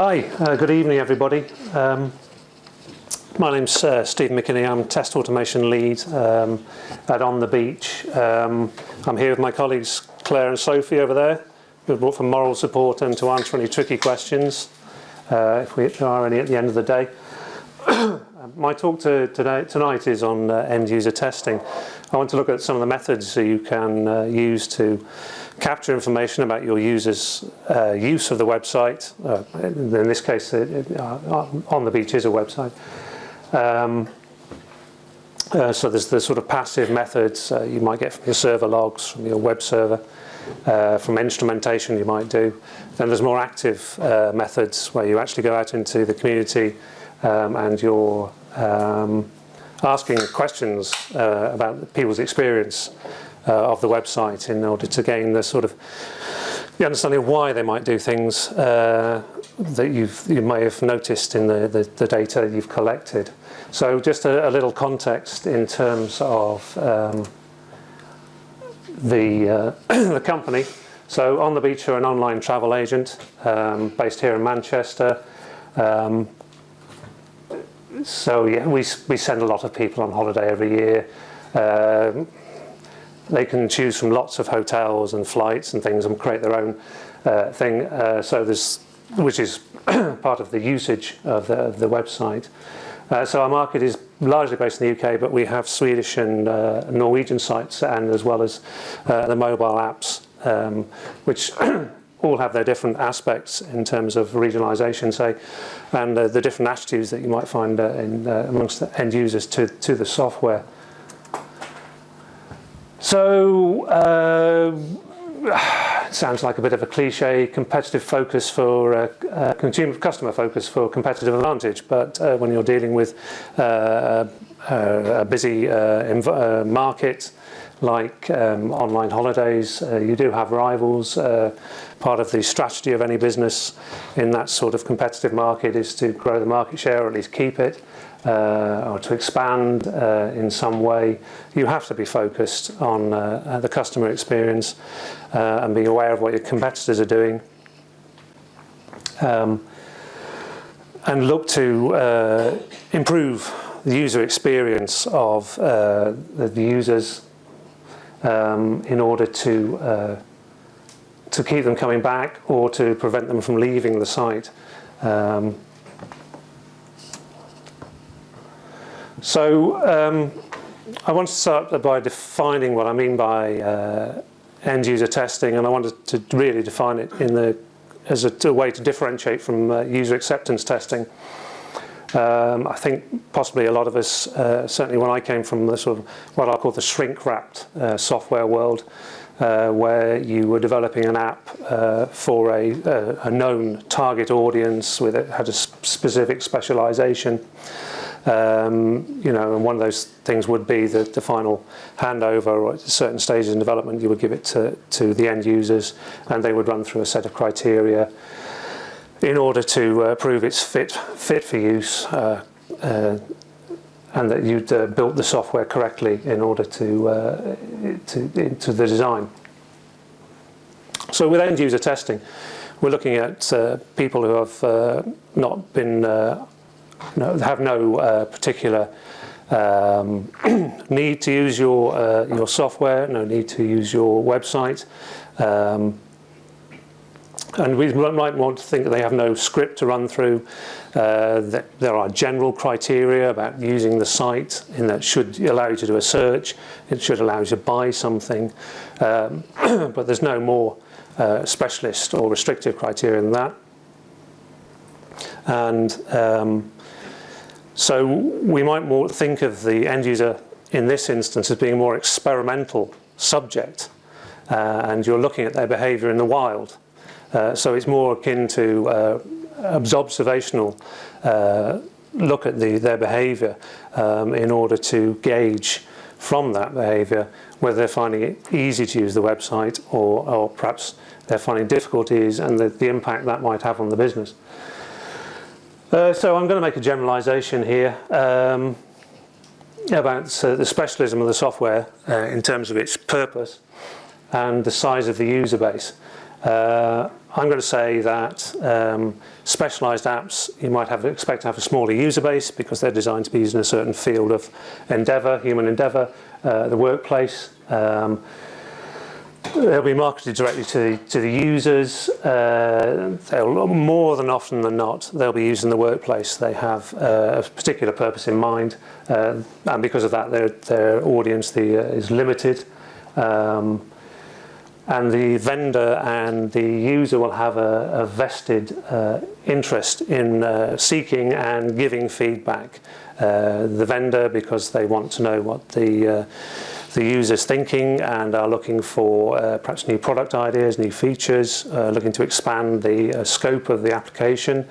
Hi, good evening everybody. My name's Stephen McKinney. I'm Test Automation Lead at On the Beach. I'm here with my colleagues Claire and Sophie over there, who have brought for moral support and to answer any tricky questions, if there are any at the end of the day. My talk tonight is on end-user testing. I want to look at some of the methods that you can use to capture information about your users' use of the website. In this case, On the Beach is a website. So there's the sort of passive methods you might get from your server logs, from your web server, from instrumentation you might do. Then there's more active methods where you actually go out into the community and you're asking questions about people's experience of the website in order to gain the sort of the understanding of why they might do things that you may have noticed in the data you've collected. So just a little context in terms of the company. So On the Beach are an online travel agent based here in Manchester. So yeah, we send a lot of people on holiday every year. They can choose from lots of hotels and flights and things and create their own thing. So which is part of the usage of the website. So our market is largely based in the UK, but we have Swedish and Norwegian sites, and as well as the mobile apps, which all have their different aspects in terms of regionalisation, say, and the different attitudes that you might find amongst the end users to the software. So, it sounds like a bit of a cliche, competitive focus for customer focus for competitive advantage, but when you're dealing with a busy market like online holidays, you do have rivals. Part of the strategy of any business in that sort of competitive market is to grow the market share, or at least keep it, or to expand in some way. You have to be focused on the customer experience and be aware of what your competitors are doing, and look to improve the user experience of the users in order to keep them coming back or to prevent them from leaving the site. So I want to start by defining what I mean by end-user testing, and I wanted to really define it as a way to differentiate from user acceptance testing. I think possibly a lot of us, certainly when I came from the sort of what I call the shrink-wrapped software world, where you were developing an app for a known target audience with it had a specific specialization. And one of those things would be the final handover, or at certain stages in development you would give it to the end users, and they would run through a set of criteria in order to prove it's fit for use, and that you'd built the software correctly in order to the design. So with end user testing, we're looking at people who have not been have no particular need to use your software, no need to use your website, and we might want to think that they have no script to run through. That there are general criteria about using the site, in that it should allow you to do a search, it should allow you to buy something, but there's no more specialist or restrictive criteria than that. And so we might more think of the end user in this instance as being a more experimental subject, and you're looking at their behavior in the wild. So it's more akin to observational look at their behavior in order to gauge from that behavior whether they're finding it easy to use the website, or perhaps they're finding difficulties and the impact that might have on the business. So I'm going to make a generalization here about the specialism of the software in terms of its purpose and the size of the user base. I'm going to say that specialised apps, you might expect to have a smaller user base because they're designed to be used in a certain field of endeavour, human endeavour, the workplace. They'll be marketed directly to the users. They'll, more than often than not, they'll be used in the workplace. They have a particular purpose in mind, and because of that, their audience is limited. And the vendor and the user will have a vested interest in seeking and giving feedback. The vendor, because they want to know what the user's thinking and are looking for perhaps new product ideas, new features, looking to expand the scope of the application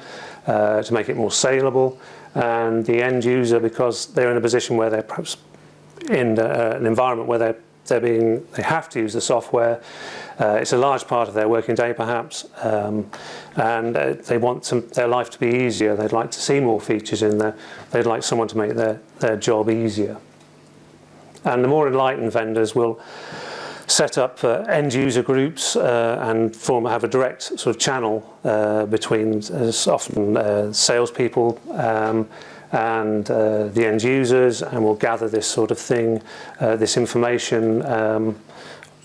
to make it more saleable. And the end user, because they're in a position where they're perhaps in an environment where they have to use the software. It's a large part of their working day, perhaps, and they want their life to be easier. They'd like to see more features in there. They'd like someone to make their job easier. And the more enlightened vendors will set up end user groups and have a direct sort of channel between often salespeople and the end users, and will gather this sort of thing, this information.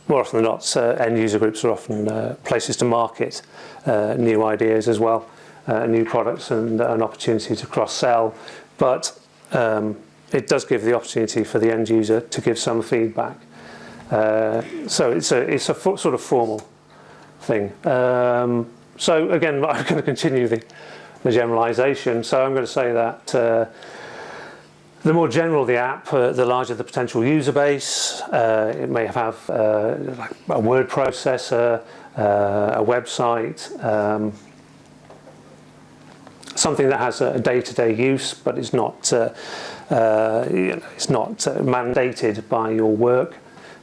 More often than not, end user groups are often places to market new ideas as well, new products, and an opportunity to cross-sell. But it does give the opportunity for the end user to give some feedback. So it's a sort of formal thing. So again, I'm going to continue the generalization. So I'm going to say that the more general the app, the larger the potential user base. It may have like a word processor, a website, something that has a day-to-day use, but it's not mandated by your work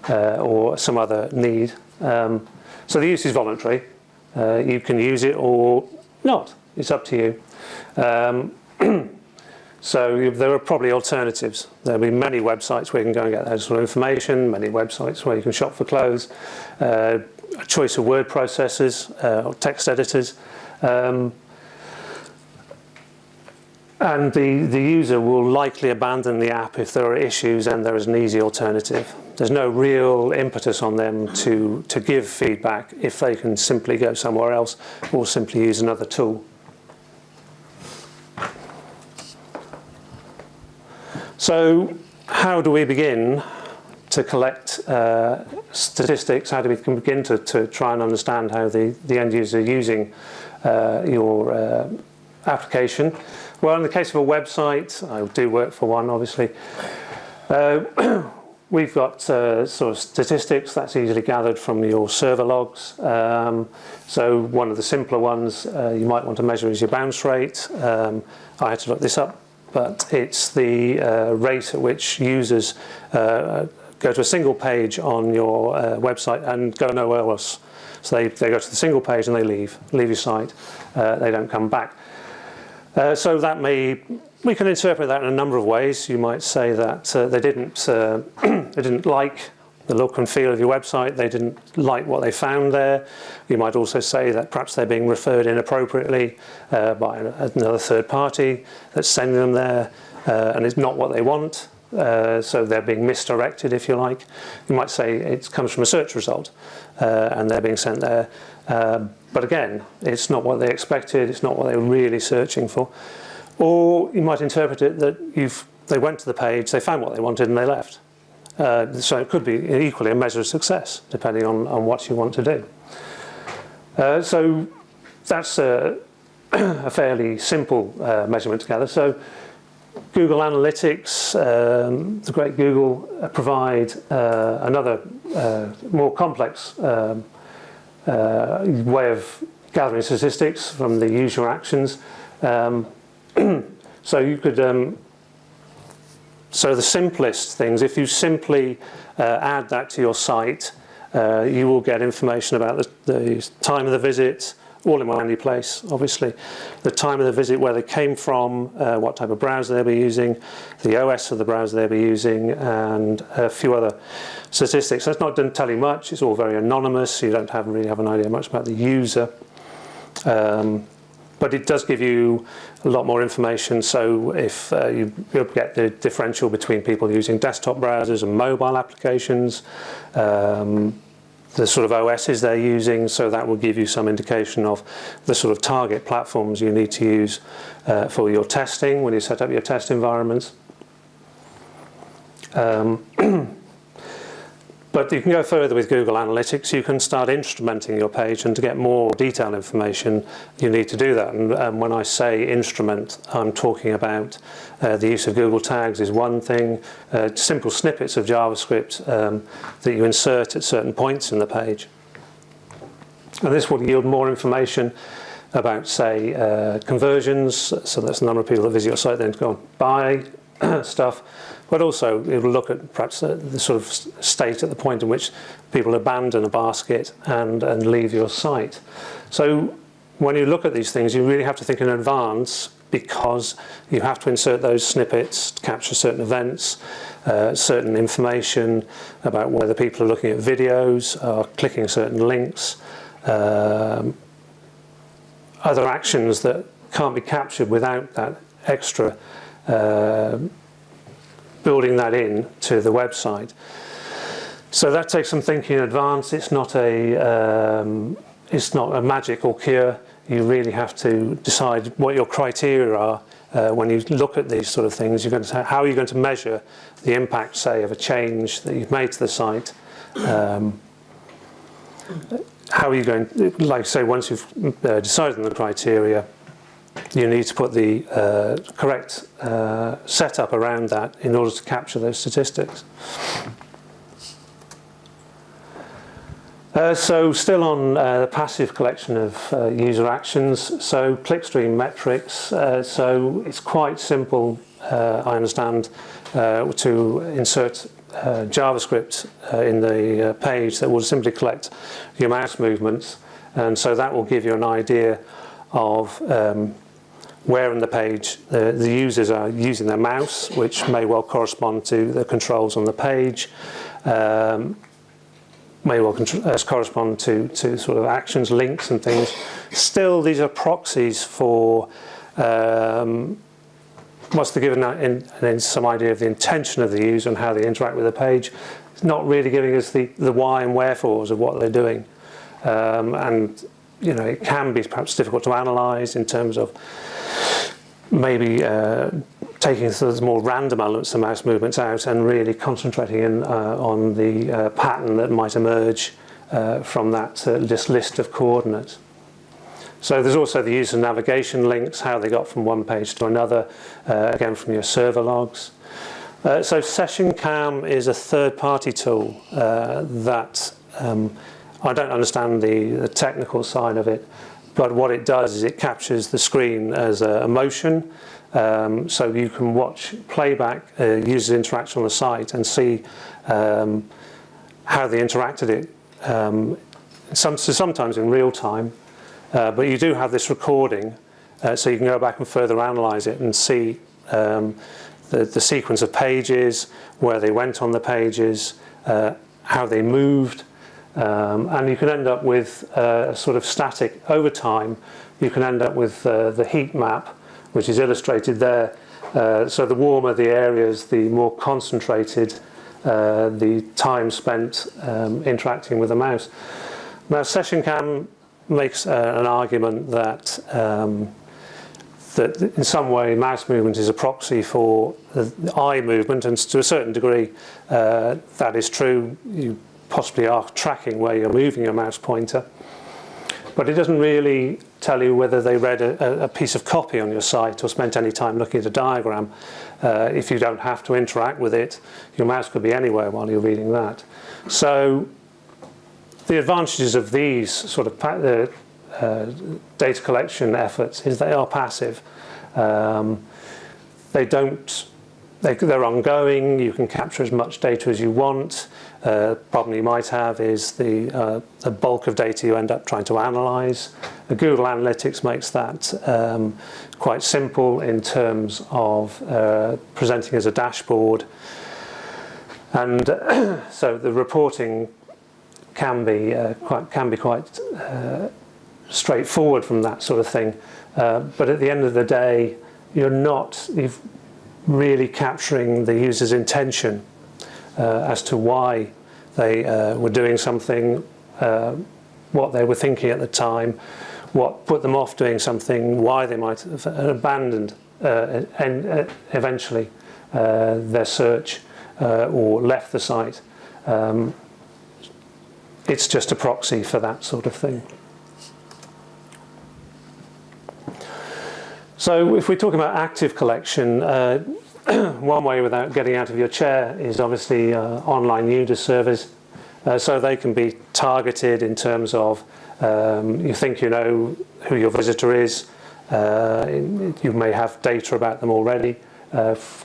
or some other need. So the use is voluntary. You can use it or not. It's up to you. So there are probably alternatives. There'll be many websites where you can go and get that sort of information, many websites where you can shop for clothes, a choice of word processors or text editors. And the user will likely abandon the app if there are issues and there is an easy alternative. There's no real impetus on them to give feedback if they can simply go somewhere else or simply use another tool. So how do we begin to collect statistics? How do we begin to try and understand how the end user is using your application? Well, in the case of a website, I do work for one, obviously. We've got sort of statistics that's easily gathered from your server logs. So one of the simpler ones you might want to measure is your bounce rate. I had to look this up. But it's the rate at which users go to a single page on your website and go nowhere else. So they go to the single page and they leave your site. They don't come back. So we can interpret that in a number of ways. You might say that they didn't like the look and feel of your website. They didn't like what they found there. You might also say that perhaps they're being referred inappropriately by another third party that's sending them there, and it's not what they want. So they're being misdirected, if you like. You might say it comes from a search result, and they're being sent there. But again, it's not what they expected. It's not what they were really searching for. Or you might interpret it that they went to the page, they found what they wanted, and they left. So it could be equally a measure of success, depending on what you want to do. So that's a fairly simple measurement together. So Google Analytics, the great Google, provide another more complex way of gathering statistics from the user actions. So you could so the simplest things, if you simply add that to your site, you will get information about the time of the visit, all in one handy place, obviously. The time of the visit, where they came from, what type of browser they'll be using, the OS of the browser they'll be using, and a few other statistics. That's not doesn't tell you much. It's all very anonymous, so you don't really have an idea much about the user. But it does give you a lot more information. So if you get the differential between people using desktop browsers and mobile applications, the sort of OSs they're using, so that will give you some indication of the sort of target platforms you need to use for your testing when you set up your test environments. But you can go further with Google Analytics. You can start instrumenting your page, and to get more detailed information, you need to do that. And when I say instrument, I'm talking about the use of Google tags is one thing, simple snippets of JavaScript that you insert at certain points in the page. And this will yield more information about, say, conversions. So that's the number of people that visit your site then to go and buy stuff. But also it will look at perhaps the sort of state at the point in which people abandon a basket and leave your site. So when you look at these things, you really have to think in advance, because you have to insert those snippets to capture certain events, certain information about whether people are looking at videos, or clicking certain links, other actions that can't be captured without that extra building that in to the website. So that takes some thinking in advance. It's not a magic or cure. You really have to decide what your criteria are when you look at these sort of things. How are you going to measure the impact, say, of a change that you've made to the site? How are you going, like say, once you've decided on the criteria, you need to put the correct setup around that in order to capture those statistics. So still on the passive collection of user actions, so clickstream metrics. So it's quite simple, I understand, to insert JavaScript in the page that will simply collect your mouse movements, and so that will give you an idea of where in the page the users are using their mouse, which may well correspond to the controls on the page, may well correspond to sort of actions, links and things. Still, these are proxies for once they're given in some idea of the intention of the user and how they interact with the page. It's not really giving us the why and wherefores of what they're doing. And you know, it can be perhaps difficult to analyse in terms of maybe taking sort of more random elements of mouse movements out and really concentrating in on the pattern that might emerge from that just list of coordinates. So there's also the use of navigation links, how they got from one page to another, again from your server logs. So SessionCam is a third-party tool that I don't understand the technical side of it, but what it does is it captures the screen as a motion, so you can watch playback users' interaction on the site and see how they interacted it, sometimes in real time, but you do have this recording, so you can go back and further analyse it and see the sequence of pages, where they went on the pages, how they moved. And you can end up with a sort of static, over time, you can end up with the heat map, which is illustrated there. So the warmer the areas, the more concentrated the time spent interacting with the mouse. Now, SessionCam makes an argument that that in some way mouse movement is a proxy for the eye movement, and to a certain degree that is true. You possibly are tracking where you're moving your mouse pointer, but it doesn't really tell you whether they read a piece of copy on your site or spent any time looking at a diagram. If you don't have to interact with it, your mouse could be anywhere while you're reading that. So the advantages of these sort of data collection efforts is they are passive. They don't they're ongoing. You can capture as much data as you want. Problem you might have is the bulk of data you end up trying to analyze. Google Analytics makes that quite simple in terms of presenting as a dashboard. And so the reporting can be quite straightforward from that sort of thing. But at the end of the day, you're really capturing the user's intention as to why they were doing something, what they were thinking at the time, what put them off doing something, why they might have abandoned eventually their search or left the site. It's just a proxy for that sort of thing. So if we talk about active collection, one way without getting out of your chair is obviously online user surveys. So they can be targeted in terms of you think you know who your visitor is, you may have data about them already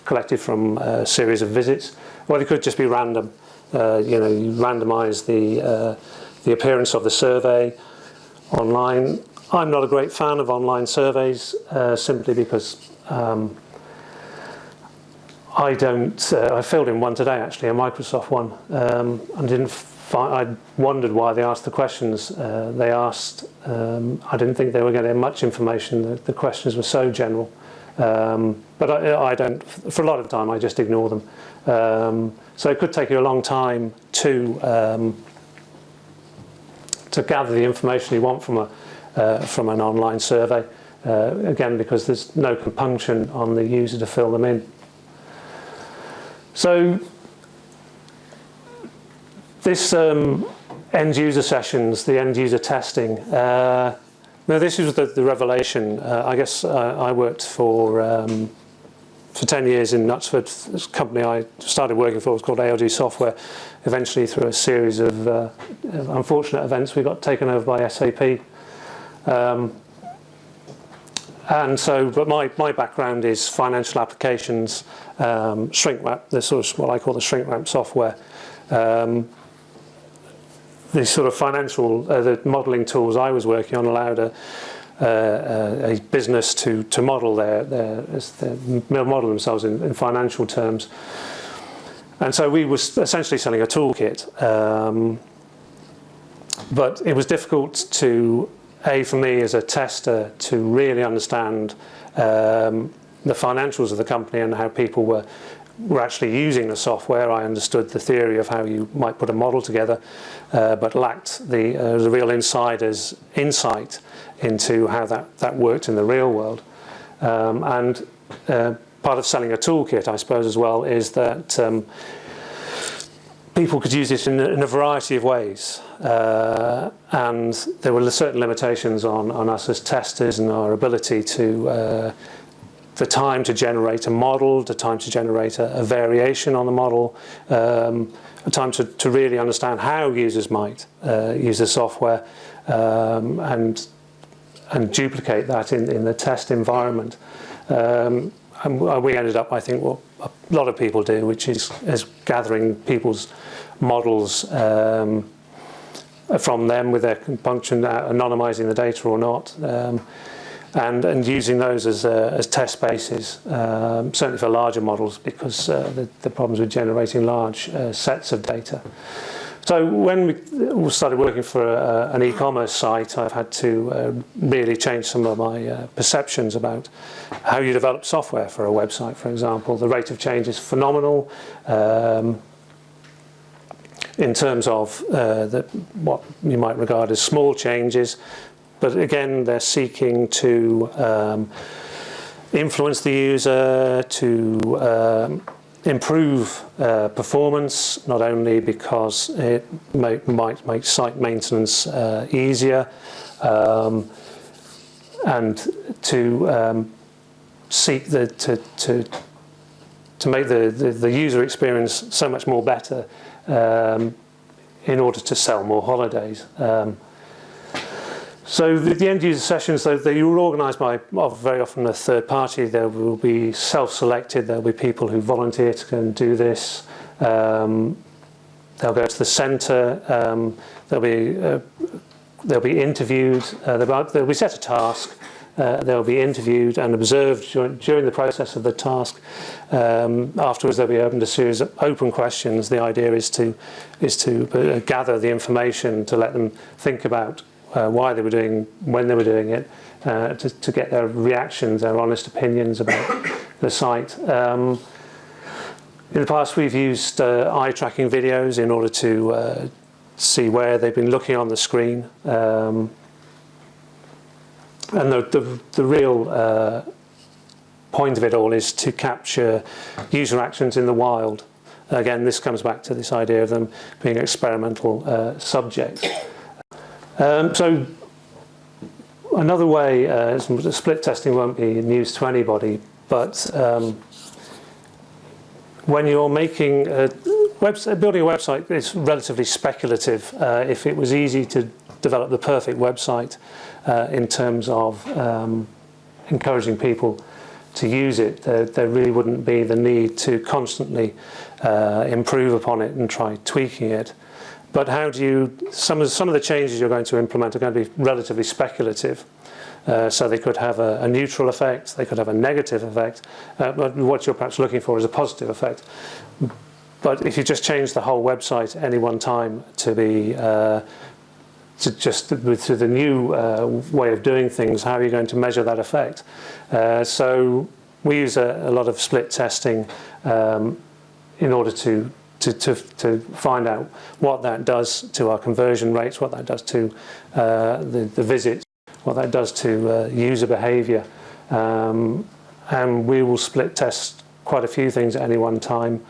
collected from a series of visits, or it could just be random. You randomise the appearance of the survey online. I'm not a great fan of online surveys simply because I filled in one today, actually, a Microsoft one, and I wondered why they asked the questions they asked. I didn't think they were getting much information. The questions were so general, but I don't. For a lot of the time, I just ignore them. So it could take you a long time to gather the information you want from an online survey. Again, because there's no compunction on the user to fill them in. So this end user sessions, the end user testing. Now this is the revelation. I guess I worked for 10 years in Knutsford. This company I started working for was called ALG Software. Eventually, through a series of unfortunate events, we got taken over by SAP. And so, but my background is financial applications, shrink wrap, the sort of what I call the shrink wrap software. The sort of financial, the modelling tools I was working on allowed a business to model model themselves in financial terms. And so we were essentially selling a toolkit, but it was difficult for me as a tester to really understand the financials of the company and how people were actually using the software. I understood the theory of how you might put a model together, but lacked the real insider's insight into how that worked in the real world. And part of selling a toolkit, I suppose, as well, is that people could use it in a variety of ways. And there were certain limitations on us as testers and our ability to the time to generate a model, the time to generate a variation on the model, a time to really understand how users might use the software, and duplicate that in the test environment. And we ended up, I think, what a lot of people do, which is gathering people's models from them with their compunction, anonymizing the data or not, and using those as test bases, certainly for larger models, because the problems with generating large sets of data. So when we started working for an e-commerce site, I've had to really change some of my perceptions about how you develop software for a website, for example. The rate of change is phenomenal in terms of what you might regard as small changes. But again, they're seeking to influence the user, to improve performance, not only because it might make site maintenance easier, and to seek to make the user experience so much more better in order to sell more holidays. So the end user sessions, they are organised by very often a third party. There will be self-selected. There will be people who volunteer to go and do this. They'll go to the centre. They'll be interviewed. They'll be set a task. They'll be interviewed and observed during the process of the task. Afterwards, they'll be opened a series of open questions. The idea is to gather the information to let them think about why they were doing, when they were doing it, to get their reactions, their honest opinions about the site. In the past, we've used eye tracking videos in order to see where they've been looking on the screen. And the real point of it all is to capture user actions in the wild. Again, this comes back to this idea of them being experimental subjects. So another way, split testing won't be news to anybody, but when you're making building a website, it's relatively speculative. If it was easy to develop the perfect website in terms of encouraging people to use it, there really wouldn't be the need to constantly improve upon it and try tweaking it. But how do you, some of the changes you're going to implement are going to be relatively speculative. So they could have a neutral effect, they could have a negative effect, but what you're perhaps looking for is a positive effect. But if you just change the whole website at any one time to be to the new way of doing things, how are you going to measure that effect? So we use a lot of split testing in order to find out what that does to our conversion rates, what that does to the visits, what that does to user behaviour. And we will split test quite a few things at any one time.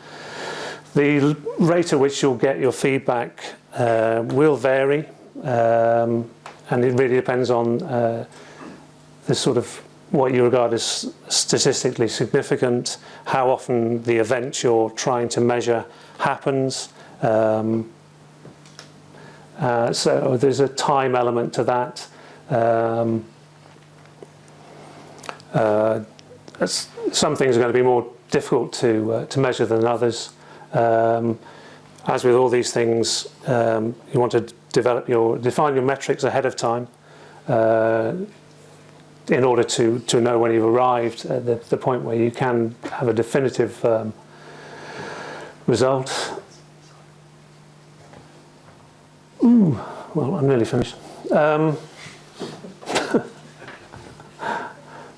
The rate at which you'll get your feedback will vary, and it really depends on the sort of what you regard as statistically significant, how often the event you're trying to measure happens. So there's a time element to that. Some things are going to be more difficult to measure than others. As with all these things, you want to define your metrics ahead of time in order to know when you've arrived at the point where you can have a definitive result. Well, I'm nearly finished.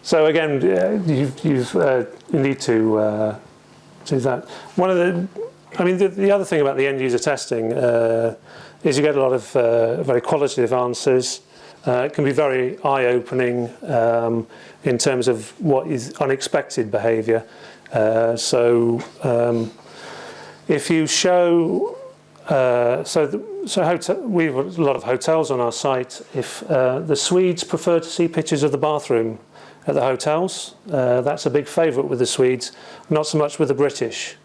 So again, you need to do that. The other thing about the end user testing is you get a lot of very qualitative answers. It can be very eye-opening in terms of what is unexpected behaviour. If you show, we have a lot of hotels on our site. If the Swedes prefer to see pictures of the bathroom at the hotels, that's a big favourite with the Swedes, not so much with the British.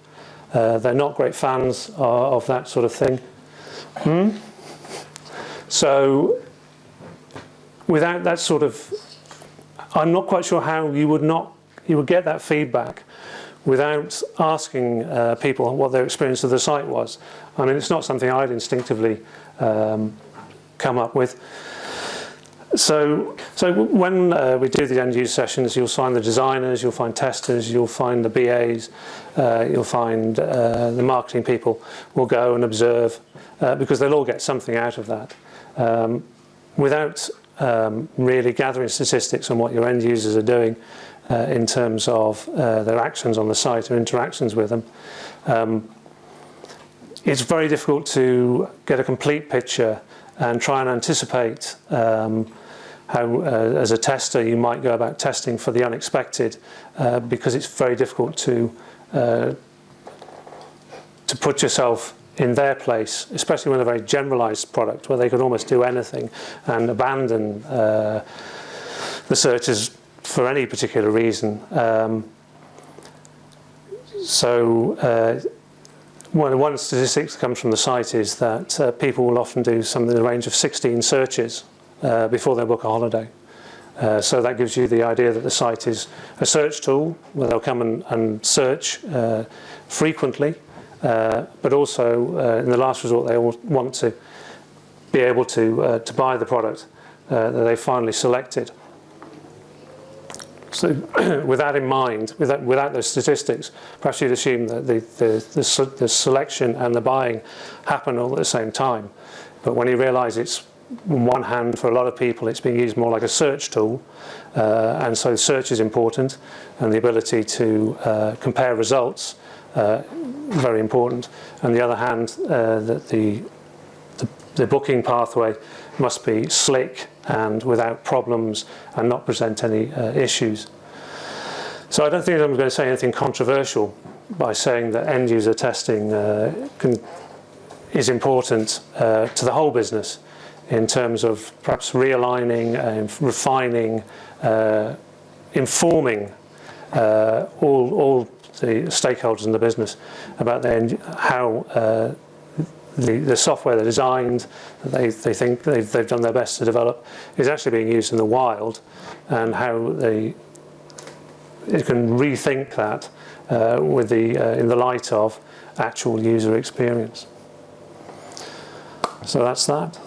They're not great fans of that sort of thing. So without that sort of, I'm not quite sure how you would get that feedback without asking people what their experience of the site was. I mean, it's not something I'd instinctively come up with. So when we do the end user sessions, you'll find the designers, you'll find testers, you'll find the BAs, you'll find the marketing people will go and observe because they'll all get something out of that. Without really gathering statistics on what your end users are doing in terms of their actions on the site or interactions with them, it's very difficult to get a complete picture and try and anticipate how, as a tester, you might go about testing for the unexpected, because it's very difficult to put yourself in their place, especially with a very generalised product where they could almost do anything and abandon the searches for any particular reason. One statistic that comes from the site is that people will often do something in the range of 16 searches before they book a holiday. So that gives you the idea that the site is a search tool where they'll come and search frequently, but also in the last resort they all want to be able to buy the product that they finally selected. So with that in mind, without those statistics, perhaps you'd assume that the selection and the buying happen all at the same time. But when you realise it's, on one hand, for a lot of people, it's being used more like a search tool, and so search is important, and the ability to compare results, very important. On the other hand, that the booking pathway must be slick and without problems and not present any issues. So I don't think I'm going to say anything controversial by saying that end user testing is important to the whole business in terms of perhaps realigning, refining, informing all the stakeholders in the business about how the software they designed, that they think they've done their best to develop, is actually being used in the wild, and how they can rethink that in the light of actual user experience. So that's that.